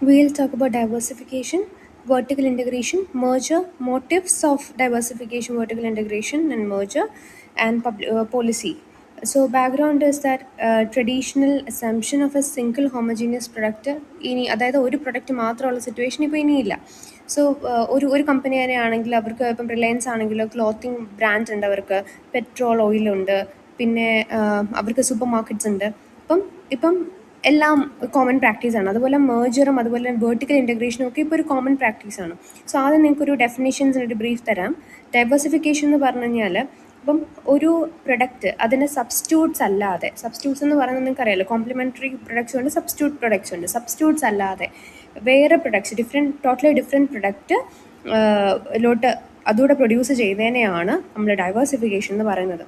We'll talk about diversification, vertical integration, merger, motives of diversification, vertical integration, and merger, and policy. So, background is that traditional assumption of a single homogeneous product ഇനി അതായത് ഒരു product മാത്രമുള്ള situation ഇപ്പോൾ ഇനിയില്ല. So ഒരു company തന്നെയാണെങ്കിൽ അവർക്ക് ഇപ്പം റിലയൻസ് ആണെങ്കിലോ ക്ലോത്തിങ് ബ്രാൻഡ് ഉണ്ട്, അവർക്ക് പെട്രോൾ ഓയിലുണ്ട്, പിന്നെ അവർക്ക് സൂപ്പർ മാർക്കറ്റ്സ് ഉണ്ട്. ഇപ്പം എല്ലാം കോമൺ പ്രാക്ടീസാണ്. അതുപോലെ മേജറും അതുപോലെ വെർട്ടിക്കൽ ഇൻറ്റഗ്രേഷനും ഒക്കെ ഇപ്പോൾ ഒരു കോമൺ പ്രാക്ടീസാണ്. സോ ആദ്യം നിങ്ങൾക്കൊരു ഡെഫിനേഷൻസിനൊരു ബ്രീഫ് തരാം. ഡൈവേഴ്സിഫിക്കേഷൻ എന്ന് പറഞ്ഞു കഴിഞ്ഞാൽ ഇപ്പം ഒരു പ്രൊഡക്റ്റ് അതിൻ്റെ സബ്സ്റ്റിറ്റ്യൂട്ട്സ് അല്ലാതെ, സബ്സ്റ്റിറ്റ്യൂട്ട്സ് എന്ന് പറയുന്നത് നിങ്ങൾക്കറിയാലോ, കോംപ്ലിമെൻ്ററി പ്രൊഡക്ട്സ് ഉണ്ട്, സബ്സ്റ്റിറ്റ്യൂട്ട് പ്രൊഡക്ട്സ് ഉണ്ട്. സബ്സ്റ്റിറ്റ്യൂട്ട്സ് അല്ലാതെ വേറെ പ്രൊഡക്ട്സ് ടോട്ടലി ഡിഫറെൻറ്റ് പ്രൊഡക്റ്റ് ലോട്ട് അതുകൂടെ പ്രൊഡ്യൂസ് ചെയ്തതിനെയാണ് നമ്മൾ ഡൈവേഴ്സിഫിക്കേഷൻ എന്ന് പറയുന്നത്.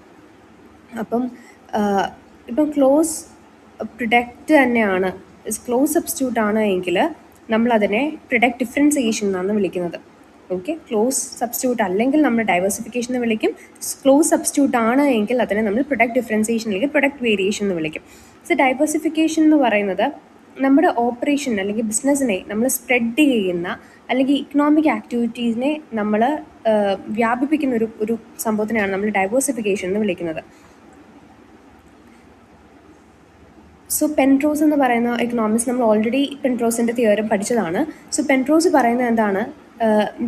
ഇപ്പം ക്ലോസ് പ്രൊഡക്റ്റ് തന്നെയാണ്, ക്ലോസ് സബ്സ്റ്റിറ്റ്യൂട്ട് ആണ് എങ്കിൽ നമ്മളതിനെ പ്രൊഡക്റ്റ് ഡിഫറൻസിയേഷൻ എന്നാണ് വിളിക്കുന്നത്. ഓക്കെ, ക്ലോസ് സബ്സ്റ്റിറ്റ്യൂട്ട് അല്ലെങ്കിൽ നമ്മൾ ഡൈവേഴ്സിഫിക്കേഷൻ എന്ന് വിളിക്കും. ക്ലോസ് സബ്സ്റ്റിറ്റ്യൂട്ട് ആണ് എങ്കിൽ അതിനെ നമ്മൾ പ്രൊഡക്റ്റ് ഡിഫറൻസിയേഷൻ അല്ലെങ്കിൽ പ്രൊഡക്റ്റ് വേരിയേഷൻ എന്ന് വിളിക്കും. സോ ഡൈവേഴ്സിഫിക്കേഷൻ എന്ന് പറയുന്നത് നമ്മുടെ ഓപ്പറേഷൻ അല്ലെങ്കിൽ ബിസിനസ്സിനെ നമ്മൾ സ്പ്രെഡ് ചെയ്യുന്ന അല്ലെങ്കിൽ ഇക്കണോമിക് ആക്ടിവിറ്റീസിനെ നമ്മൾ വ്യാപിപ്പിക്കുന്ന ഒരു സംഭവത്തിനെയാണ് നമ്മൾ ഡൈവേഴ്സിഫിക്കേഷൻ എന്ന് വിളിക്കുന്നത്. സോ പെൻട്രോസ് എന്ന് പറയുന്ന എക്കണോമിക്സ് നമ്മൾ ഓൾറെഡി പെൻട്രോസിൻ്റെ തിയറം പഠിച്ചതാണ്. സോ പെൻട്രോസ് പറയുന്നത് എന്താണ്,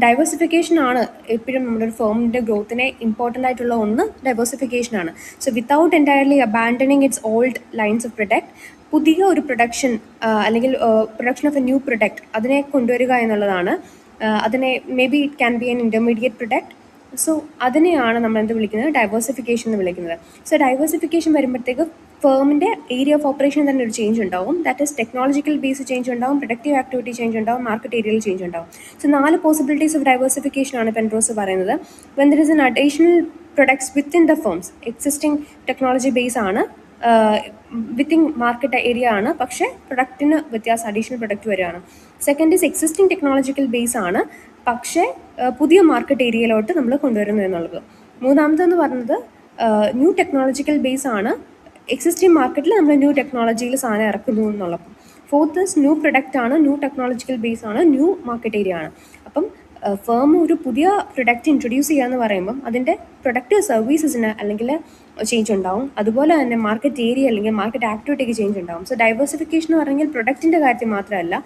ഡൈവേഴ്സിഫിക്കേഷൻ ആണ് എപ്പോഴും നമ്മുടെ ഒരു ഫേമിൻ്റെ ഗ്രോത്തിനെ ഇമ്പോർട്ടൻ്റ് ആയിട്ടുള്ള ഒന്ന് ഡൈവേഴ്സിഫിക്കേഷനാണ്. So without entirely abandoning its old lines of product, പുതിയ ഒരു പ്രൊഡക്ഷൻ അല്ലെങ്കിൽ production of a new product അതിനെ കൊണ്ടുവരിക എന്നുള്ളതാണ്. അതിനെ may be it can be an intermediate product. So അതിനെയാണ് നമ്മൾ എന്ത് വിളിക്കുന്നത്, ഡൈവേഴ്സിഫിക്കേഷൻ എന്ന് വിളിക്കുന്നത്. സോ ഡൈവേഴ്സിഫിക്കേഷൻ വരുമ്പോഴത്തേക്ക് ഫേമിൻ്റെ ഏരിയ ഓഫ് ഓപ്പറേഷൻ തന്നെ ഒരു ചേഞ്ച് ഉണ്ടാവും. That is technological base change ഉണ്ടാവും, പ്രൊഡക്റ്റീവ് ആക്ടിവിറ്റി ചേഞ്ച് ഉണ്ടാവും, മാർക്കറ്റ് ഏരിയയിൽ ചേഞ്ച് ഉണ്ടാവും. സോ 4 പോസിബിലിറ്റീസ് ഓഫ് ഡൈവേഴ്സിഫിക്കേഷൻ ആണ് പെൻട്രോസ് പറയുന്നത്. When there is an additional products within the firm's, existing technology base ആണ്, വിത്തിൻ മാർക്കറ്റ് ഏരിയ ആണ്, പക്ഷേ പ്രൊഡക്റ്റിന് വ്യത്യാസം, അഡീഷണൽ പ്രൊഡക്റ്റ് വരികയാണ്. Second is existing technological base ആണ്, പക്ഷേ പുതിയ മാർക്കറ്റ് ഏരിയയിലോട്ട് നമ്മൾ കൊണ്ടുവരുന്നു എന്നുള്ളത്. മൂന്നാമതെന്ന് പറയുന്നത് ന്യൂ ടെക്നോളജിക്കൽ ബേസ് ആണ്, എക്സിസ്റ്റിംഗ് മാർക്കറ്റിൽ നമ്മൾ ന്യൂ ടെക്നോളജിയിൽ സാധനം ഇറക്കുന്നു എന്നുള്ളത്. ഫോർത്ത് ഇസ് ന്യൂ പ്രൊഡക്റ്റ് ആണ്, ന്യൂ ടെക്നോളജിക്കൽ ബേസ് ആണ്, ന്യൂ മാർക്കറ്റ് ഏരിയ ആണ്. അപ്പം ഫേം ഒരു പുതിയ പ്രൊഡക്റ്റ് ഇൻട്രൊഡ്യൂസ് ചെയ്യുക എന്ന് പറയുമ്പം അതിൻ്റെ പ്രൊഡക്റ്റ് സർവീസസിന് അല്ലെങ്കിൽ ചേഞ്ച് ഉണ്ടാവും, അതുപോലെ തന്നെ മാർക്കറ്റ് ഏരിയ അല്ലെങ്കിൽ മാർക്കറ്റ് ആക്ടിവിറ്റിക്ക് ചേഞ്ച് ഉണ്ടാവും. സോ ഡൈവേഴ്സിഫിക്കേഷൻ എന്ന് പറഞ്ഞാൽ പ്രൊഡക്റ്റിൻ്റെ കാര്യത്തിൽ മാത്രമല്ല,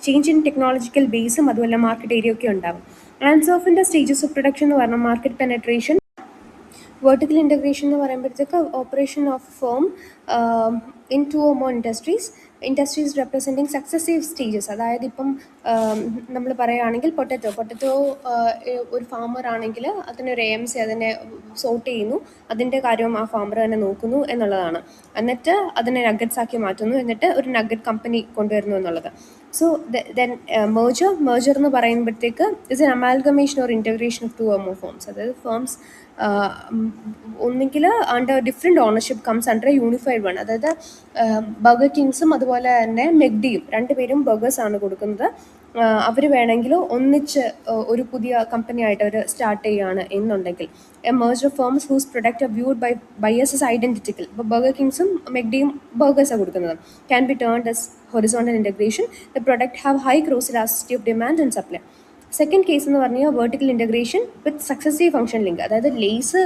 ചേഞ്ച് ഇൻ ടെക്നോളജിക്കൽ ബേസും അതുപോലെ മാർക്കറ്റ് ഏരിയ ഒക്കെ ഉണ്ടാവും. ആൻഡ് ഓഫിൻ്റെ സ്റ്റേജസ് ഓഫ് പ്രൊഡക്ഷൻ എന്ന് പറഞ്ഞാൽ മാർക്കറ്റ് പെനട്രേഷൻ, വെർട്ടിക്കൽ ഇൻറ്റഗ്രേഷൻ എന്ന് പറയുമ്പോഴത്തേക്ക് operation of firm in 2 or more industries representing successive stages. അതായത് ഇപ്പം നമ്മൾ പറയുകയാണെങ്കിൽ പൊട്ടറ്റോ ഒരു ഫാമർ ആണെങ്കിൽ അതിനൊരു AMC അതിനെ സോർട്ട് ചെയ്യുന്നു, അതിൻ്റെ കാര്യവും ആ ഫാമർ തന്നെ നോക്കുന്നു എന്നുള്ളതാണ്. എന്നിട്ട് അതിനെ നഗറ്റ്സ് ആക്കി മാറ്റുന്നു, എന്നിട്ട് ഒരു നഗറ്റ് കമ്പനി കൊണ്ടുവരുന്നു എന്നുള്ളത്. സോ ദെൻ merger എന്ന് പറയുമ്പോഴത്തേക്ക് is an amalgamation or integration of 2 or more firms. അതായത് ഫേംസ് ഒന്നുകിൽ under different ownership comes under A unified one. അതായത് ബർഗർ കിങ്സും അതുപോലെ തന്നെ മെഗ്ഡിയും രണ്ടുപേരും ബർഗേഴ്സാണ് കൊടുക്കുന്നത്. അവർ വേണമെങ്കിൽ ഒന്നിച്ച് ഒരു പുതിയ കമ്പനി ആയിട്ട് അവർ സ്റ്റാർട്ട് ചെയ്യുകയാണ് എന്നുണ്ടെങ്കിൽ A merger of firms whose product are viewed by buyers as identical. ഇപ്പോൾ ബർഗർ കിങ്സും മെഗ്ഡിയും ബർഗേഴ്സാണ് കൊടുക്കുന്നത്, can be termed as horizontal integration. The product have high cross elasticity of demand and supply. Second case എന്ന് പറഞ്ഞാൽ vertical integration വിത്ത് successive function link. അതായത് lace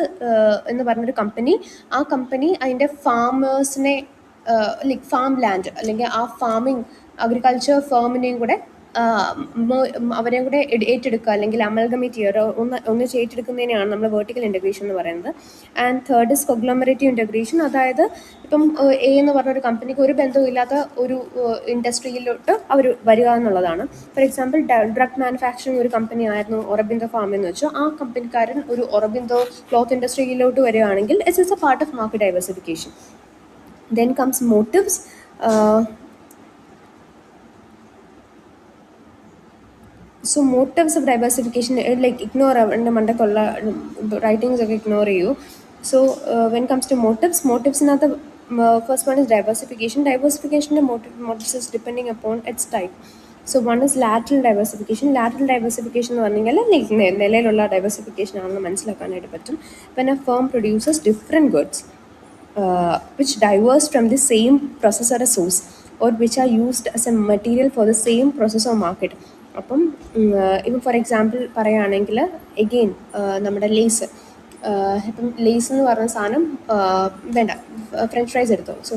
എന്ന് പറഞ്ഞൊരു company, ആ company അതിൻ്റെ ഫാമേഴ്സിനെ like farm land അല്ലെങ്കിൽ ആ ഫാമിംഗ് അഗ്രികൾച്ചർ ഫേമിനെയും കൂടെ അവരെയും കൂടെ ഏറ്റെടുക്കുക അല്ലെങ്കിൽ അമൽഗമേറ്റ് ചെയ്യുക, ഒന്നിച്ച് ഏറ്റെടുക്കുന്നതിനെയാണ് നമ്മൾ വെർട്ടിക്കൽ ഇൻറ്റഗ്രേഷൻ എന്ന് പറയുന്നത്. And third is conglomerative integration. അതായത് ഇപ്പം A എന്ന് പറഞ്ഞൊരു കമ്പനിക്ക് ഒരു ബന്ധവുമില്ലാത്ത ഒരു ഇൻഡസ്ട്രിയിലോട്ട് അവർ വരിക എന്നുള്ളതാണ്. ഫോർ എക്സാമ്പിൾ ഡ്രഗ് മാനുഫാക്ചറിങ് ഒരു കമ്പനി ആയിരുന്നു ഒറബിന്ദോ ഫാം എന്ന് വെച്ചാൽ, ആ കമ്പനിക്കാരൻ ഒരു ഒറബിന്ദോ ക്ലോത്ത് ഇൻഡസ്ട്രിയിലോട്ട് വരികയാണെങ്കിൽ it's is a part of market diversification. Then comes motives. So motives of diversification like ignore എൻ്റെ മണ്ടക്കുള്ള റൈറ്റിങ്സ് ഒക്കെ ഇഗ്നോർ ചെയ്യൂ. സോ വെൻ കംസ് ടു മോട്ടീവ്സിനകത്ത് ഫസ്റ്റ് വൺ ഇസ് ഡൈവേഴ്സിഫിക്കേഷൻ. ഡൈവേഴ്സിഫിക്കേഷൻ്റെ motives is depending upon its type. So one is lateral diversification. Lateral diversification എന്ന് പറഞ്ഞു കഴിഞ്ഞാൽ നിലയിലുള്ള ഡൈവേഴ്സിഫിക്കേഷൻ ആണെന്ന് മനസ്സിലാക്കാനായിട്ട് പറ്റും. When a firm produces different goods which diverge from the same process or a source. or which are used as a material for the same process or market. അപ്പം ഇപ്പം for example പറയുകയാണെങ്കിൽ again നമ്മുടെ lace, ഇപ്പം lace എന്ന് പറഞ്ഞ സാധനം വേണ്ട, French fries എടുത്തോ. സോ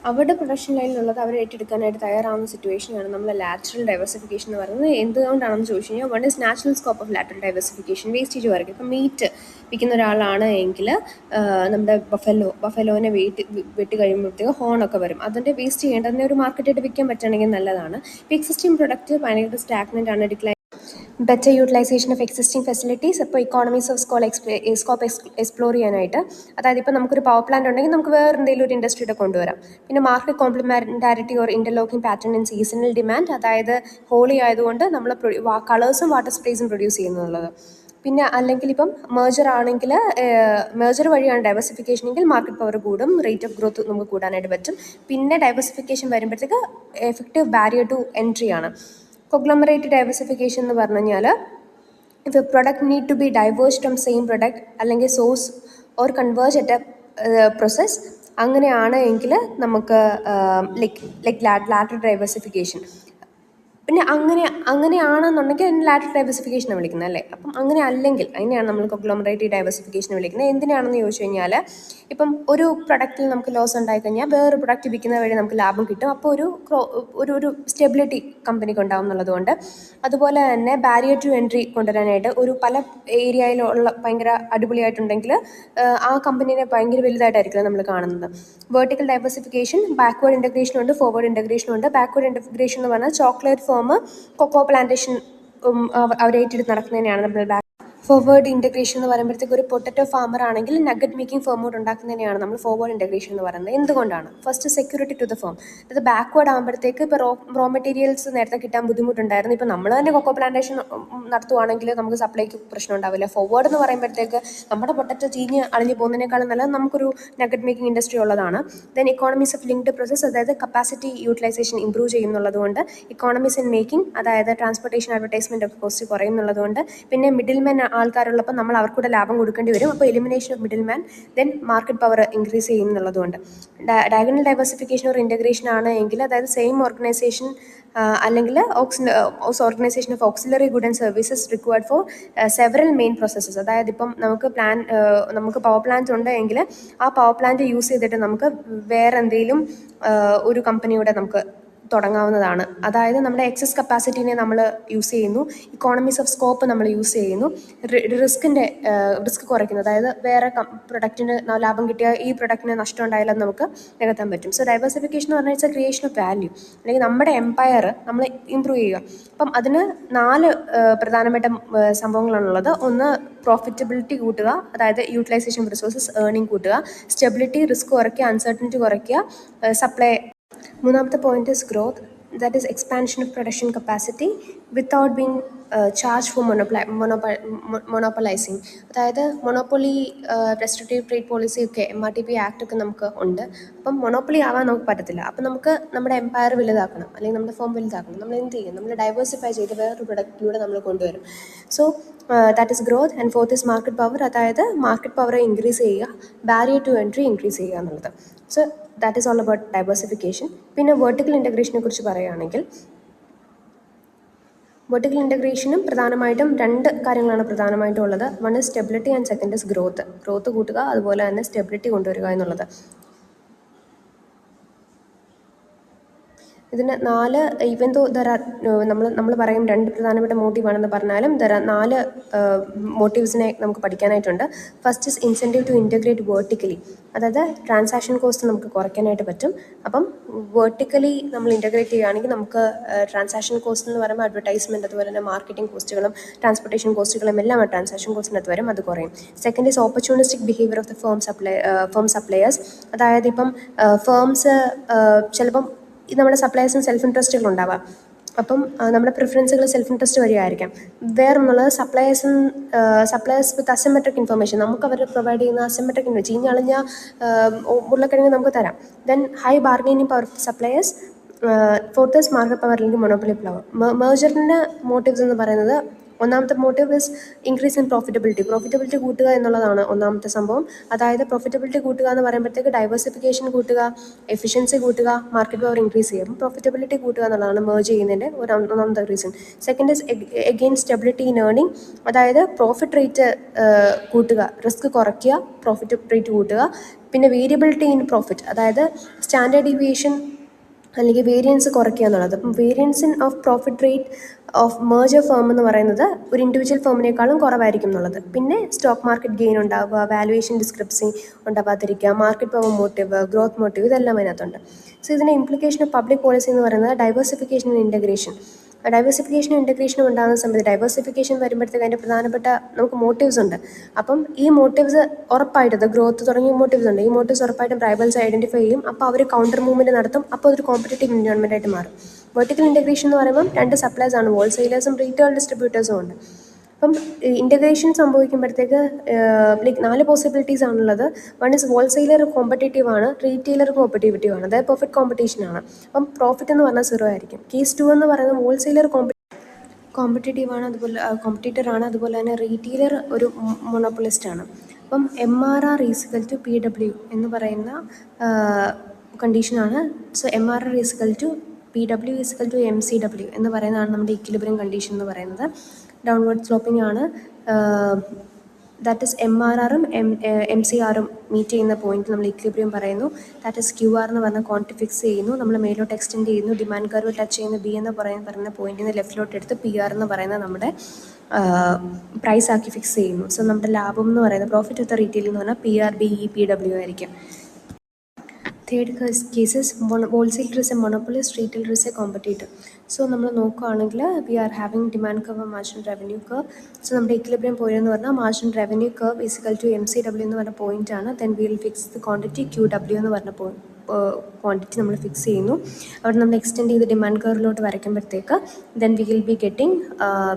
അവരുടെ പ്രൊഡക്ഷൻ ലൈനിലുള്ളത് അവർ ഏറ്റെടുക്കാനായിട്ട് തയ്യാറാവുന്ന സിറ്റുവേഷനാണ് നമ്മൾ ലാറ്ററൽ ഡൈവേഴ്സിഫിക്കേഷൻ എന്ന് പറയുന്നത്. എന്തുകൊണ്ടാണെന്ന് ചോദിച്ചു കഴിഞ്ഞാൽ, one is natural scope of lateral diversification, wastage കുറയ്ക്കും. ഇപ്പം മീറ്റ് വിൽക്കുന്ന ഒരാളാണ് എങ്കിൽ നമ്മുടെ ബഫലോനെ വെട്ടി കഴിയുമ്പോഴത്തേക്ക് ഹോണൊക്കെ വരും. അതിൻ്റെ വേസ്റ്റ് ചെയ്യേണ്ട അതിനെ ഒരു മാർക്കറ്റായിട്ട് വിൽക്കാൻ പറ്റുകയാണെങ്കിൽ നല്ലതാണ്. ഇപ്പോൾ എക്സിസ്റ്റിംഗ് പ്രൊഡക്റ്റ് ഭയങ്കര സ്റ്റാഗ്നൻ്റ് ആണ്, decline. Better utilisation of existing facilities, ഇപ്പോൾ ഇക്കോണമീസ് ഓഫ് സ്കോപ്പ് എക്സ്പ്ലോർ ചെയ്യാനായിട്ട്. അതായത് ഇപ്പോൾ നമുക്കൊരു പവർ പ്ലാന്റ് ഉണ്ടെങ്കിൽ നമുക്ക് വേറെ എന്തെങ്കിലും ഒരു ഇൻഡസ്ട്രിയുടെ കൊണ്ടുവരാം. പിന്നെ market complementarity or interlocking pattern in seasonal demand, അതായത് ഹോളി ആയതുകൊണ്ട് നമ്മൾ കളേഴ്സും വാട്ടർ സ്പ്രേസും പ്രൊഡ്യൂസ് ചെയ്യുന്നുള്ളത്. പിന്നെ അല്ലെങ്കിൽ ഇപ്പം മേജർ ആണെങ്കിൽ മേജർ വഴിയാണ് ഡൈവേഴ്സിഫിക്കേഷൻ എങ്കിൽ മാർക്കറ്റ് പവർ കൂടും, റേറ്റ് ഓഫ് ഗ്രോത്ത് നമുക്ക് കൂടാനായിട്ട് പറ്റും. പിന്നെ ഡൈവേഴ്സിഫിക്കേഷൻ വരുമ്പോഴത്തേക്ക് എഫക്റ്റീവ് ബാരിയർ ടു എൻട്രി ആണ്. കൊഗ്ലോമറേറ്റ് ഡൈവേഴ്സിഫിക്കേഷൻ എന്ന് പറഞ്ഞു കഴിഞ്ഞാൽ, if a product need to be diverse from same product അല്ലെങ്കിൽ source or converge at a process, അങ്ങനെയാണ് എങ്കിൽ നമുക്ക് ലാറ്ററൽ ഡൈവേഴ്സിഫിക്കേഷൻ. പിന്നെ അങ്ങനെയാണെന്നുണ്ടെങ്കിൽ അതിന് ലാറ്ററൽ ഡൈവേഴ്സിഫിക്കേഷനാണ് വിളിക്കുന്നത് അല്ലേ. അപ്പം അങ്ങനെ അല്ലെങ്കിൽ അതിനെയാണ് നമ്മൾ കൊഗ്ലോമറേറ്റീവ് ഡൈവേഴ്സിഫിക്കേഷൻ വിളിക്കുന്നത്. എന്തിനാണെന്ന് ചോദിച്ചു കഴിഞ്ഞാൽ, ഇപ്പം ഒരു പ്രൊഡക്റ്റിൽ നമുക്ക് ലോസ് ഉണ്ടായിക്കഴിഞ്ഞാൽ വേറൊരു പ്രൊഡക്റ്റ് വിൽക്കുന്ന വഴി നമുക്ക് ലാഭം കിട്ടും. അപ്പോൾ ഒരു സ്റ്റെബിലിറ്റി കമ്പനിക്ക് ഉണ്ടാവും എന്നുള്ളതുകൊണ്ട്. അതുപോലെ തന്നെ ബാരിയർ ടു എൻട്രി കൊണ്ടുവരാനായിട്ട്, ഒരു പല ഏരിയയിലുള്ള ഭയങ്കര അടിപൊളിയായിട്ടുണ്ടെങ്കിൽ ആ കമ്പനീനെ ഭയങ്കര വലുതായിട്ടായിരിക്കും നമ്മൾ കാണുന്നത്. വെർട്ടിക്കൽ ഡൈവേഴ്സിഫിക്കേഷൻ, ബാക്ക്വേർഡ് ഇൻ്റഗ്രേഷനും ഉണ്ട്, ഫോർവേഡ് ഇൻ്റഗ്രേഷനും ഉണ്ട്. ബാക്ക്വേർഡ് ഇൻ്റഗ്രേഷൻ എന്ന് പറഞ്ഞാൽ ചോക്ലേറ്റ് ഫേം കൊക്കോ പ്ലാന്റേഷൻ അവർ ഏറ്റെടുത്ത് നടക്കുന്നതിനെയാണ് നമ്മൾ ഫോർവേഡ് ഇൻ്റഗ്രേഷൻ എന്ന് പറയുമ്പോഴത്തേക്ക്. ഒരു പൊട്ടറ്റോ ഫാമർ ആണെങ്കിൽ നഗറ്റ് മേക്കിംഗ് ഫേമോട് ഉണ്ടാക്കുന്നതിനെയാണ് നമ്മൾ ഫോർവേഡ് ഇൻ്റഗ്രേഷൻ എന്ന് പറയുന്നത്. എന്തുകൊണ്ടാണ്? First security to the firm. അത് ബാക്ക്വേർഡ് ആകുമ്പോഴത്തേക്ക് ഇപ്പോൾ റോ മെറ്റീരിയൽസ് നേരത്തെ കിട്ടാൻ ബുദ്ധിമുട്ടുണ്ടായിരുന്നു. ഇപ്പോൾ നമ്മൾ തന്നെ കൊക്കോ പ്ലാന്റേഷൻ നടത്തുവാണെങ്കിൽ നമുക്ക് സപ്ലൈക്ക് പ്രശ്നം ഉണ്ടാവില്ല. ഫോർവേഡ് എന്ന് പറയുമ്പോഴത്തേക്ക് നമ്മുടെ പൊട്ടറ്റോ ചീഞ്ഞ് അളിഞ്ഞ് പോകുന്നതിനേക്കാളും നല്ലത് നമുക്കൊരു നഗറ്റ് മേക്കിംഗ് ഇൻഡസ്ട്രി ഉള്ളതാണ്. Then economies of linked process, അതായത് കപ്പാസിറ്റി യൂട്ടിലൈസേഷൻ ഇംപ്രൂവ് ചെയ്യുന്നുള്ളതുകൊണ്ട്. ഇക്കോണമീസ് ഇൻ മേക്കിംഗ്, അതായത് ട്രാൻസ്പോർട്ടേഷൻ അഡ്വർടൈസ്മെൻറ്റ് ഒക്കെ കോസ്റ്റ് കുറയുന്നുള്ളതുകൊണ്ട്. പിന്നെ മിഡിൽ മെൻ ആൾക്കാരുള്ളപ്പോൾ നമ്മൾ അവർക്കൂടെ ലാഭം കൊടുക്കേണ്ടി വരും. അപ്പോൾ elimination of middle man. Then market power increase ചെയ്യുന്നുള്ളതുകൊണ്ട്. ഡയഗണൽ ഡൈവേഴ്സിഫിക്കേഷൻ ഒരു ഇൻ്റഗ്രേഷൻ ആണ് എങ്കിൽ, അതായത് സെയിം ഓർഗനൈസേഷൻ അല്ലെങ്കിൽ organization of auxiliary good and services required for several main processes. അതായത് ഇപ്പം നമുക്ക് പവർ പ്ലാന്റ് ഉണ്ട് എങ്കിൽ ആ പവർ പ്ലാന്റ് യൂസ് ചെയ്തിട്ട് നമുക്ക് വേറെ എന്തെങ്കിലും ഒരു കമ്പനിയുടെ നമുക്ക് തുടങ്ങാവുന്നതാണ്. അതായത് നമ്മുടെ എക്സസ് കപ്പാസിറ്റീനെ നമ്മൾ യൂസ് ചെയ്യുന്നു, ഇക്കോണമീസ് ഓഫ് സ്കോപ്പ് നമ്മൾ യൂസ് ചെയ്യുന്നു, റിസ്ക് കുറയ്ക്കുന്നു. അതായത് വേറെ പ്രൊഡക്റ്റിന് ലാഭം കിട്ടിയാൽ ഈ പ്രൊഡക്റ്റിന് നഷ്ടം ഉണ്ടായാലും നമുക്ക് നികത്താൻ പറ്റും. സോ ഡൈവേഴ്സിഫിക്കേഷൻ എന്ന് പറഞ്ഞാൽ it's A creation of value, അല്ലെങ്കിൽ നമ്മുടെ എംപയർ നമ്മൾ ഇമ്പ്രൂവ് ചെയ്യുക. അപ്പം അതിന് 4 പ്രധാനപ്പെട്ട സംഭവങ്ങളാണുള്ളത്. ഒന്ന്, പ്രോഫിറ്റബിലിറ്റി കൂട്ടുക, അതായത് യൂട്ടിലൈസേഷൻ ഓഫ് റിസോഴ്സസ്, ഏർണിംഗ് കൂട്ടുക. സ്റ്റെബിലിറ്റി, റിസ്ക് കുറയ്ക്കുക, അൺസർട്ടനിറ്റി കുറയ്ക്കുക. സപ്ലൈ. മൂന്നാമത്തെ point is growth, that is expansion of production capacity without being charge for monopolizing. അതായത് മൊണോപ്പൊളി, റെസ്ട്രിക്റ്റീവ് ട്രേഡ് പോളിസി ഒക്കെ, MRTP ആക്ട് ഒക്കെ നമുക്ക് ഉണ്ട്. അപ്പം മൊണോപ്പൊളി ആവാൻ നമുക്ക് പറ്റത്തില്ല. അപ്പം നമുക്ക് നമ്മുടെ എംപയർ വലുതാക്കണം, അല്ലെങ്കിൽ നമ്മുടെ ഫോം വലുതാക്കണം. നമ്മൾ എന്ത് ചെയ്യും? നമ്മൾ ഡൈവേഴ്സിഫൈ ചെയ്ത് വേറൊരു പ്രൊഡക്റ്റിലൂടെ നമ്മൾ കൊണ്ടുവരും. So that is growth. And fourth is market power, അതായത് മാർക്കറ്റ് പവർ ഇൻക്രീസ് ചെയ്യുക, ബാരിയർ ടു എൻട്രി ഇൻക്രീസ് ചെയ്യുക എന്നുള്ളത്. So that is all about diversification. പിന്നെ വെർട്ടിക്കൽ ഇൻ്റഗ്രേഷനെ കുറിച്ച് പറയുകയാണെങ്കിൽ, വെർട്ടിക്കൽ ഇൻ്റഗ്രേഷനും പ്രധാനമായിട്ടും 2 കാര്യങ്ങളാണ് പ്രധാനമായിട്ടും ഉള്ളത്. One is stability and second is growth കൂട്ടുക, അതുപോലെ തന്നെ സ്റ്റെബിലിറ്റി കൊണ്ടുവരിക എന്നുള്ളത്. ഇതിന് 4 ഈവൻ ദോ നമ്മൾ പറയും 2 പ്രധാനപ്പെട്ട മോട്ടീവാണെന്ന് പറഞ്ഞാലും 4 മോട്ടീവ്സിനെ നമുക്ക് പഠിക്കാനായിട്ടുണ്ട്. First is incentive to integrate vertically, അതായത് ട്രാൻസാക്ഷൻ കോസ്റ്റ് നമുക്ക് കുറയ്ക്കാനായിട്ട് പറ്റും. അപ്പം വേർട്ടിക്കലി നമ്മൾ ഇൻറ്റഗ്രേറ്റ് ചെയ്യുകയാണെങ്കിൽ നമുക്ക് ട്രാൻസാക്ഷൻ കോസ്റ്റ് എന്ന് പറയുമ്പോൾ അഡ്വർടൈസ്മെൻറ്റ്, അതുപോലെ തന്നെ മാർക്കറ്റിംഗ് കോസ്റ്റുകളും ട്രാൻസ്പോർട്ടേഷൻ കോസ്റ്റുകളും എല്ലാം ട്രാൻസാക്ഷൻ കോസ്റ്റിനകത്ത് വരും, അത് കുറയും. Second is opportunistic behaviour of the firm suppliers, അതായത് ഇപ്പം ഫേംസ് ചിലപ്പം നമ്മുടെ സപ്ലയേഴ്സിന് സെൽഫ് ഇൻട്രസ്റ്റുകളുണ്ടാവാം. അപ്പം നമ്മുടെ പ്രിഫറൻസുകൾ സെൽഫ് ഇൻട്രസ്റ്റ് വഴിയായിരിക്കാം. വേറൊന്നുള്ളത് സപ്ലയേഴ്സ് വിത്ത് അസിമെട്രിക് ഇൻഫർമേഷൻ, നമുക്ക് അവർ പ്രൊവൈഡ് ചെയ്യുന്ന അസിമെട്രിക് ഇൻഫർമേഷൻ, ചീഞ്ഞളിഞ്ഞ ഉരുളക്കിഴങ്ങ് നമുക്ക് തരാം. Then high bargaining power suppliers, fourth market power അല്ലെങ്കിൽ മൊണോപ്പൊളി പവർ. മേജറിൻ്റെ മോട്ടീവ്സ് എന്ന് പറയുന്നത്, ഒന്നാമത്തെ motive is increase in profitability കൂട്ടുക എന്നുള്ളതാണ് ഒന്നാമത്തെ സംഭവം. അതായത് പ്രോഫിറ്റബിലിറ്റി കൂട്ടുക എന്ന് പറയുമ്പോഴത്തേക്ക് ഡൈവേഴ്സിഫിക്കേഷൻ കൂട്ടുക, എഫിഷ്യൻസി കൂട്ടുക, മാർക്കറ്റ് പവർ ഇൻക്രീസ് ചെയ്യും. പ്രോഫിറ്റബിലിറ്റി കൂട്ടുക എന്നുള്ളതാണ് മേർജ് ചെയ്യുന്നതിൻ്റെ ഒന്നാമത്തെ reason. Second is again stability in earning, അതായത് പ്രോഫിറ്റ് റേറ്റ് കൂട്ടുക, റിസ്ക് കുറയ്ക്കുക, പ്രോഫിറ്റ് റേറ്റ് കൂട്ടുക. പിന്നെ വേരിയബിലിറ്റി ഇൻ പ്രോഫിറ്റ്, അതായത് സ്റ്റാൻഡേർഡ് ഡീവിയേഷൻ അല്ലെങ്കിൽ വേരിയൻസ് കുറയ്ക്കുക എന്നുള്ളത്. അപ്പം variance in of profit rate of major firm എന്ന് പറയുന്നത് ഒരു ഇൻഡിവിജ്വൽ ഫേമിനേക്കാളും കുറവായിരിക്കും എന്നുള്ളത്. പിന്നെ സ്റ്റോക്ക് മാർക്കറ്റ് ഗെയിൻ ഉണ്ടാവുക, വാലുവേഷൻ ഡിസ്ക്രിപ്സി ഉണ്ടാവാതിരിക്കുക, market power motive, growth motive, ഇതെല്ലാം അതിനകത്തുണ്ട്. സോ ഇതിൻ്റെ ഇംപ്ലിക്കേഷൻ ഓഫ് പബ്ലിക് പോളിസി എന്ന് പറയുന്നത് ഡൈവേഴ്സിഫിക്കേഷൻ ആൻഡ് ഇൻ്റഗ്രേഷൻ. ഡൈവേഴ്സിഫിക്കേഷനും ഇൻ്റഗ്രേഷനും ഉണ്ടാകുന്ന സമയത്ത് ഡൈവേഴ്സിഫിക്കേഷൻ വരുമ്പോഴത്തേക്ക് അതിൻ്റെ പ്രധാനപ്പെട്ട നമുക്ക് മോട്ടീവ്സ് ഉണ്ട്. അപ്പം ഈ മോട്ടീവ്സ് ഉറപ്പായിട്ട് ഗ്രോത്ത് തുടങ്ങിയ മോട്ടീവ്സ് ഉണ്ട്. ഈ മോട്ടീവ്സ് ഉറപ്പായിട്ടും റൈവൽസ് ഐഡൻറ്റിഫൈ ചെയ്യും. അപ്പോൾ അവർ കൗണ്ടർ മൂവ്മെൻറ്റ് നടത്തും. അപ്പോൾ അതൊരു കോമ്പറ്റേറ്റീവ് എൻവയോൺമെൻ്റ് ആയിട്ട് മാറും. വെർട്ടിക്കൽ ഇൻ്റഗ്രേഷൻ എന്ന് പറയുമ്പം രണ്ട് സപ്ലൈസ് ആണ്, ഹോൾസെയിലേഴ്സും റീറ്റെയിൽ ഡിസ്ട്രിബ്യൂട്ടേഴ്സും ഉണ്ട്. അപ്പം ഇൻ്റഗ്രേഷൻ സംഭവിക്കുമ്പോഴത്തേക്ക് ലൈക്ക് 4 പോസിബിലിറ്റീസ് ആണുള്ളത്. വൺ ഇസ് ഹോൾസെയിലർ കോമ്പറ്റേറ്റീവ് ആണ്, റീറ്റെയിലർ കോമ്പറ്റേറ്റീവ് ആണ്, അതായത് പെർഫെക്റ്റ് കോമ്പറ്റീഷൻ ആണ്. അപ്പം പ്രോഫിറ്റ് എന്ന് പറഞ്ഞാൽ 0 ആയിരിക്കും. കേസ് 2 എന്ന് പറയുന്നത് ഹോൾസെയിലർ കോമ്പറ്റേറ്റീവ് ആണ്, അതുപോലെ കോമ്പറ്റീറ്റർ ആണ്, അതുപോലെ തന്നെ റീറ്റെയിലർ ഒരു മൊണോപ്പൊളിസ്റ്റ് ആണ്. അപ്പം MRR ഈസിക്കൽ ടു PW എന്ന് പറയുന്ന കണ്ടീഷനാണ്. So MRR is equal to PW is equal to MCW എന്ന് പറയുന്നതാണ് നമ്മുടെ ഇക്വിലിബ്രിയം കണ്ടീഷൻ എന്ന് പറയുന്നത്. ഡൗൺവേർഡ് സ്ലോപ്പിംഗ് ആണ്. ദാറ്റ് ഇസ് MRRും MCRും മീറ്റ് ചെയ്യുന്ന പോയിന്റ് നമ്മൾ ഇക്വിലിബ്രിയം പറയുന്നു. ദാറ്റ് ഇസ് QR എന്ന് പറഞ്ഞ ക്വാണ്ടിറ്റി ഫിക്സ് ചെയ്യുന്നു, നമ്മൾ മേലോട്ട് എക്സ്റ്റെൻഡ് ചെയ്യുന്നു, ഡിമാൻഡ് കർവ് ടച്ച് ചെയ്യുന്ന B എന്ന് പറയുന്ന പോയിന്റിൽ നിന്ന് ലെഫ്റ്റിലോട്ട് എടുത്ത് PR എന്ന് പറയുന്ന നമ്മുടെ പ്രൈസ് ആക്കി ഫിക്സ് ചെയ്യുന്നു. സോ നമ്മുടെ ലാഭം എന്ന് പറയുന്നത് പ്രോഫിറ്റ് ഓഫ് ദ റീറ്റെയിൽ എന്ന് പറഞ്ഞാൽ PR, BE, PW ആയിരിക്കും. Third cases wholesaler is a monopolist, retailer is a competitor. So നമ്മൾ നോക്കുകയാണെങ്കിൽ we are having demand curve, marginal revenue curve. So നമ്മുടെ ഇക്വിലിബ്രിയം പോയിന്റ് എന്ന് പറഞ്ഞാൽ marginal revenue curve is equal to MCW എന്ന് പറഞ്ഞ point ആണ്. Then will fix the quantity QW എന്ന് പറഞ്ഞ ക്വാണ്ടിറ്റി നമ്മൾ ഫിക്സ് ചെയ്യുന്നു. അവിടെ നമ്മൾ എക്സ്റ്റെൻഡ് ചെയ്ത് ഡിമാൻഡ് കർവിലോട്ട് വരയ്ക്കുമ്പോഴത്തേക്ക് then we will be getting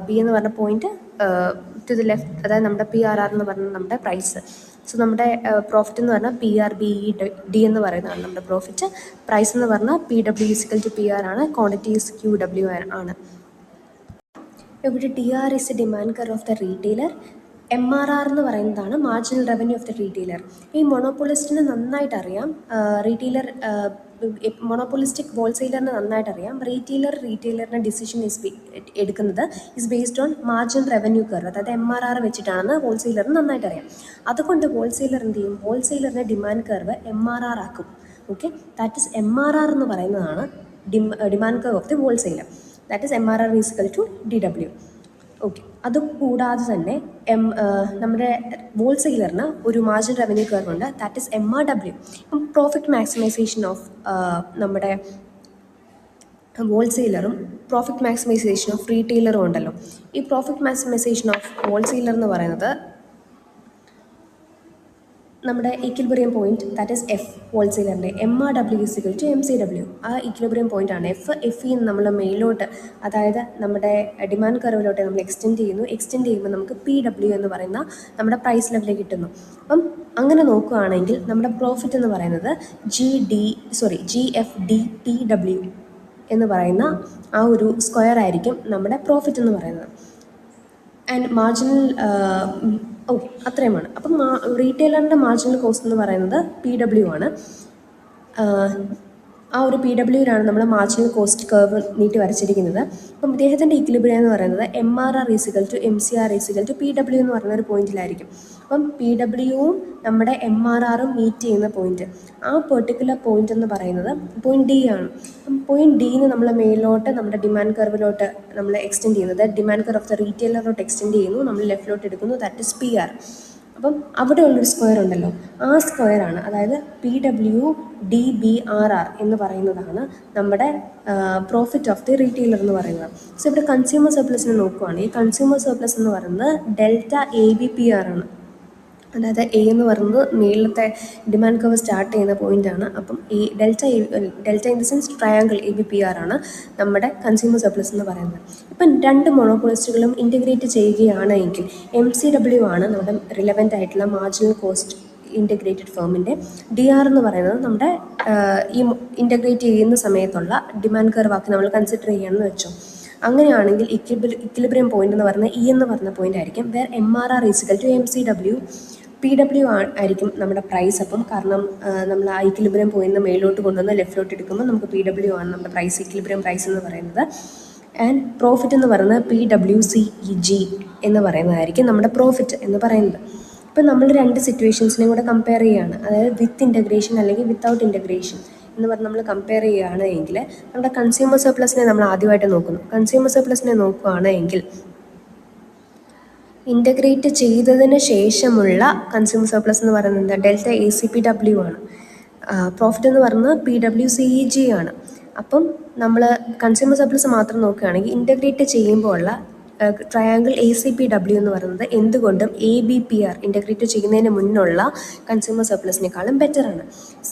B എന്ന് പറഞ്ഞ പോയിന്റ് ടു ദി ലെഫ്റ്റ്, അതായത് നമ്മുടെ PRR എന്ന് പറഞ്ഞ നമ്മുടെ പ്രൈസ്. സോ നമ്മുടെ പ്രോഫിറ്റ് എന്ന് പറഞ്ഞാൽ PR, BE, D എന്ന് പറയുന്നതാണ് നമ്മുടെ പ്രോഫിറ്റ്. പ്രൈസ് എന്ന് പറഞ്ഞാൽ PW ഈസിക്കൽ ടു PR ആണ്, ക്വാണ്ടിറ്റി ഈസ് QW ആണ്. ഇവിടെ TR is A demand curve of the retailer, MRR എന്ന് പറയുന്നതാണ് marginal revenue of the retailer. ഈ മൊണോപ്പൊളിസ്റ്റിന് നന്നായിട്ട് അറിയാം, മൊണോപ്പൊളിസ്റ്റിക് ഹോൾസെയിലറിന് നന്നായിട്ട് അറിയാം റീറ്റെയിലറിൻ്റെ ഡിസിഷൻ എടുക്കുന്നത് is based on marginal revenue curve, അതായത് MRR വെച്ചിട്ടാണെന്ന് ഹോൾസെയിലറിന് നന്നായിട്ട് അറിയാം. അതുകൊണ്ട് ഹോൾസെയിലർ എന്ത് ചെയ്യും, ഹോൾസെയിലറിൻ്റെ ഡിമാൻഡ് കർവ് MRR ആക്കും. ഓക്കെ, ദാറ്റ് ഇസ് MRR എന്ന് പറയുന്നതാണ് demand curve of the wholesaler. That is MRR is equal to DW. Okay, അതുകൂടാതെ തന്നെ നമ്മുടെ ഹോൾസെയിലറിന് ഒരു മാർജിനൽ റവന്യൂ കർവ് ഉണ്ട്, ദാറ്റ് ഇസ് MRW. ഇപ്പം പ്രോഫിറ്റ് മാക്സിമൈസേഷൻ ഓഫ് നമ്മുടെ ഹോൾസെയിലറും പ്രോഫിറ്റ് മാക്സിമൈസേഷൻ ഓഫ് റീറ്റെയിലറും ഉണ്ടല്ലോ. ഈ പ്രോഫിറ്റ് മാക്സിമൈസേഷൻ ഓഫ് ഹോൾസെയിലർ എന്ന് പറയുന്നത് നമ്മുടെ equilibrium point, that is F ഹോൾസെയിലറിൻ്റെ, MRW ഈസിക്കൽ ടു MCW. ആ ഇക്വിലിബ്രിയം പോയിന്റ് ആണ് FE നമ്മൾ മേലോട്ട്, അതായത് നമ്മുടെ ഡിമാൻഡ് കർവിലോട്ട് നമ്മൾ എക്സ്റ്റെൻഡ് ചെയ്യുമ്പോൾ നമുക്ക് PW എന്ന് പറയുന്ന നമ്മുടെ പ്രൈസ് ലെവലിലേക്ക് കിട്ടുന്നു. അപ്പം അങ്ങനെ നോക്കുകയാണെങ്കിൽ നമ്മുടെ പ്രോഫിറ്റ് എന്ന് പറയുന്നത് GFDTW എന്ന് പറയുന്ന ആ ഒരു സ്ക്വയർ ആയിരിക്കും നമ്മുടെ പ്രോഫിറ്റ് എന്ന് പറയുന്നത്. ആൻഡ് മാർജിനൽ ഓക്കെ, അത്രയുമാണ്. അപ്പം റീറ്റെയിലറിൻ്റെ മാർജിനൽ കോസ്റ്റ് എന്ന് പറയുന്നത് PW ആണ്. ആ ഒരു PWയിലാണ് നമ്മൾ മാർജിനൽ കോസ്റ്റ് കർവ് നീട്ടി വരച്ചിരിക്കുന്നത്. അപ്പം ഇദ്ദേഹത്തിൻ്റെ ഇക്വിലിബ്രിയം എന്ന് പറയുന്നത് MRR is equal to MCR is equal to PW എന്ന് പറയുന്ന ഒരു പോയിന്റിലായിരിക്കും. അപ്പം PWയും നമ്മുടെ MRRും മീറ്റ് ചെയ്യുന്ന പോയിന്റ്, ആ പെർട്ടിക്കുലർ പോയിന്റ് എന്ന് പറയുന്നത് പോയിന്റ് D ആണ്. അപ്പം പോയിന്റ് Dന്ന് നമ്മൾ മേലോട്ട് നമ്മുടെ ഡിമാൻഡ് കർവിലോട്ട് നമ്മൾ എക്സ്റ്റെൻഡ് ചെയ്യുന്നത്, ഡിമാൻഡ് കർവ് ഓഫ് ദ റീറ്റെയിലറിലോട്ട് എക്സ്റ്റെൻഡ് ചെയ്യുന്നു, നമ്മൾ ലെഫ്റ്റിലോട്ട് എടുക്കുന്നു, ദാറ്റ് ഇസ് PR. അപ്പം അവിടെ ഉള്ളൊരു സ്ക്വയർ ഉണ്ടല്ലോ, ആ സ്ക്വയറാണ്, അതായത് PWDBRR എന്ന് പറയുന്നതാണ് നമ്മുടെ പ്രോഫിറ്റ് ഓഫ് ദി റീറ്റെയിലർ എന്ന് പറയുന്നത്. സോ ഇവിടെ കൺസ്യൂമർ സർപ്ലസിനെ നോക്കുകയാണ്. ഈ കൺസ്യൂമർ സർപ്ലസ് എന്ന് പറയുന്നത് ഡെൽറ്റ ABPR ആണ്. അതായത് A എന്ന് പറയുന്നത് മേളത്തെ ഡിമാൻഡ് കർവ് സ്റ്റാർട്ട് ചെയ്യുന്ന പോയിൻ്റാണ്. അപ്പം ഈ delta in the sense triangle ABPR ആണ് നമ്മുടെ കൺസ്യൂമർ സർപ്ലസ് എന്ന് പറയുന്നത്. ഇപ്പം രണ്ട് മൊണോപ്പൊളിസ്റ്റുകളും ഇൻറ്റഗ്രേറ്റ് ചെയ്യുകയാണെങ്കിൽ MCW ആണ് നമ്മുടെ റിലവൻ്റ് ആയിട്ടുള്ള മാർജിനൽ കോസ്റ്റ് ഇൻ്റഗ്രേറ്റഡ് ഫേമിൻ്റെ DR എന്ന് പറയുന്നത് നമ്മുടെ ഈ ഇൻ്റഗ്രേറ്റ് ചെയ്യുന്ന സമയത്തുള്ള ഡിമാൻഡ് കർവാക്കി നമ്മൾ കൺസിഡർ ചെയ്യുകയാണെന്ന് വെച്ചോ. അങ്ങനെയാണെങ്കിൽ ഇക്വിലിബ്രിയം പോയിന്റ് എന്ന് പറയുന്നത് എന്ന് പറഞ്ഞ പോയിന്റ് ആയിരിക്കും. Where MRR = MCW. PW ആയിരിക്കും നമ്മുടെ പ്രൈസ്. അപ്പം കാരണം നമ്മൾ ആ ഇക്വിലിബ്രിയം പോയിന്റ് മേലോട്ട് കൊണ്ടുവന്ന് ലെഫ്റ്റിലോട്ട് എടുക്കുമ്പോൾ നമുക്ക് PW ആണ് നമ്മുടെ പ്രൈസ്, ഇക്വിലിബ്രിയം പ്രൈസ് എന്ന് പറയുന്നത്. ആൻഡ് പ്രോഫിറ്റ് എന്ന് പറയുന്നത് PWCEG എന്ന് പറയുന്നതായിരിക്കും നമ്മുടെ പ്രോഫിറ്റ് എന്ന് പറയുന്നത്. ഇപ്പം നമ്മൾ രണ്ട് സിറ്റുവേഷൻസിനെയും കൂടെ കമ്പയർ ചെയ്യുകയാണ്, അതായത് വിത്ത് ഇൻ്റഗ്രേഷൻ അല്ലെങ്കിൽ വിത്തൗട്ട് ഇൻ്റഗ്രേഷൻ എന്ന് പറഞ്ഞ് നമ്മൾ കമ്പയർ ചെയ്യുകയാണ് എങ്കിൽ നമ്മുടെ കൺസ്യൂമർ സർപ്ലസിനെ നമ്മൾ ആദ്യമായിട്ട് നോക്കുന്നു. കൺസ്യൂമർ സർപ്ലസിനെ നോക്കുകയാണ് എങ്കിൽ ഇൻ്റഗ്രേറ്റ് ചെയ്തതിന് ശേഷമുള്ള കൺസ്യൂമർ സർപ്ലസ് എന്ന് പറയുന്നത് ഡെൽറ്റ ACPW ആണ്. പ്രോഫിറ്റ് എന്ന് പറയുന്നത് PWCEG ആണ്. അപ്പം നമ്മൾ കൺസ്യൂമർ സർപ്ലസ് മാത്രം നോക്കുകയാണെങ്കിൽ ഇൻ്റഗ്രേറ്റ് ചെയ്യുമ്പോൾ ഉള്ള ട്രയാങ്കിൾ ACPW എന്ന് പറയുന്നത് എന്തുകൊണ്ടും ABPR ഇൻ്റഗ്രേറ്റ് ചെയ്യുന്നതിന് മുന്നുള്ള കൺസ്യൂമർ സർപ്ലസിനേക്കാളും ബെറ്ററാണ്.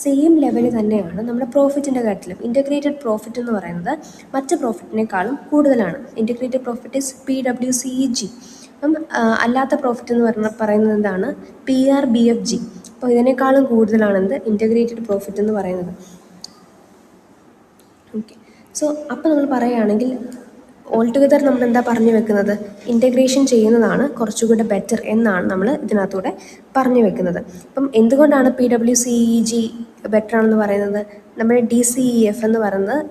സെയിം ലെവൽ തന്നെയാണ് നമ്മുടെ പ്രോഫിറ്റിൻ്റെ കാര്യത്തിലും. ഇൻ്റഗ്രേറ്റഡ് പ്രോഫിറ്റ് എന്ന് പറയുന്നത് മറ്റ് പ്രോഫിറ്റിനേക്കാളും കൂടുതലാണ്. Integrated profit is PWCEG. അപ്പം അല്ലാത്ത പ്രോഫിറ്റ് എന്ന് പറയുന്നത് എന്താണ്? PRBFG. അപ്പോൾ ഇതിനേക്കാളും കൂടുതലാണെന്ത് ഇൻ്റഗ്രേറ്റഡ് പ്രോഫിറ്റ് എന്ന് പറയുന്നത്. ഓക്കെ, സോ അപ്പോൾ നമ്മൾ പറയുകയാണെങ്കിൽ ഓൾ ടുഗദർ നമ്മൾ എന്താ പറഞ്ഞു വെക്കുന്നത്? ഇൻ്റഗ്രേഷൻ ചെയ്യുന്നതാണ് കുറച്ചുകൂടെ ബെറ്റർ എന്നാണ് നമ്മൾ ഇതിനകത്തൂടെ പറഞ്ഞു വെക്കുന്നത്. അപ്പം എന്തുകൊണ്ടാണ് PWCEG ബെറ്റർ ആണെന്ന് പറയുന്നത്? നമ്മുടെ DCEF എന്ന് പറയുന്നത്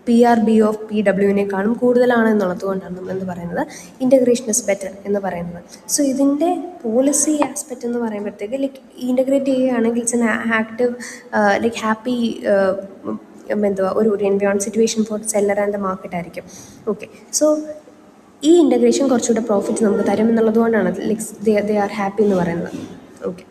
PRB ഓഫ് PWനേക്കാളും കൂടുതലാണ് എന്നുള്ളത് കൊണ്ടാണ് നമ്മൾ എന്ത് പറയുന്നത് ഇൻ്റഗ്രേഷൻ ഇസ് ബെറ്റർ എന്ന് പറയുന്നത്. സോ ഇതിൻ്റെ പോളിസി ആസ്പെക്റ്റ് എന്ന് പറയുമ്പോഴത്തേക്ക് ലൈക്ക് ഇൻ്റഗ്രേറ്റ് ചെയ്യുകയാണെങ്കിൽ it's an active like happy എന്തുവാ ഒരു എൻവയോൺ situation for seller and the market ആയിരിക്കും. ഓക്കെ, സോ ഈ ഇൻ്റഗ്രേഷൻ കുറച്ചുകൂടെ പ്രോഫിറ്റ് നമുക്ക് തരും എന്നുള്ളത് കൊണ്ടാണ് ലൈക്ക് ദേ ആർ ഹാപ്പി എന്ന് പറയുന്നത്. Okay,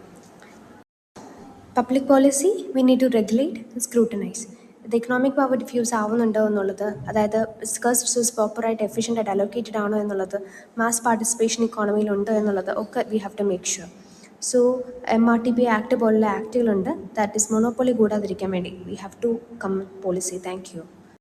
public policy we need to regulate and scrutinise. ഇത് എക്കണോമിക് പവർ ഡിഫ്യൂസ് ആവുന്നുണ്ടോ എന്നുള്ളത്, അതായത് സ്കേഴ്സ് റിസോഴ്സ് പ്രോപ്പറായിട്ട് എഫിഷ്യൻ്റായിട്ട് അലോക്കേറ്റഡ് ആണോ എന്നുള്ളത്, മാസ് പാർട്ടിസിപ്പേഷൻ ഇക്കോണമിയിലുണ്ടോ എന്നുള്ളത് ഒക്കെ we have to make sure. So MRTP act പോലുള്ള ആക്റ്റുകളുണ്ട്. ദാറ്റ് ഈസ് മൊണോപ്പൊളി കൂടാതിരിക്കാൻ വേണ്ടി we have to come policy. Thank U.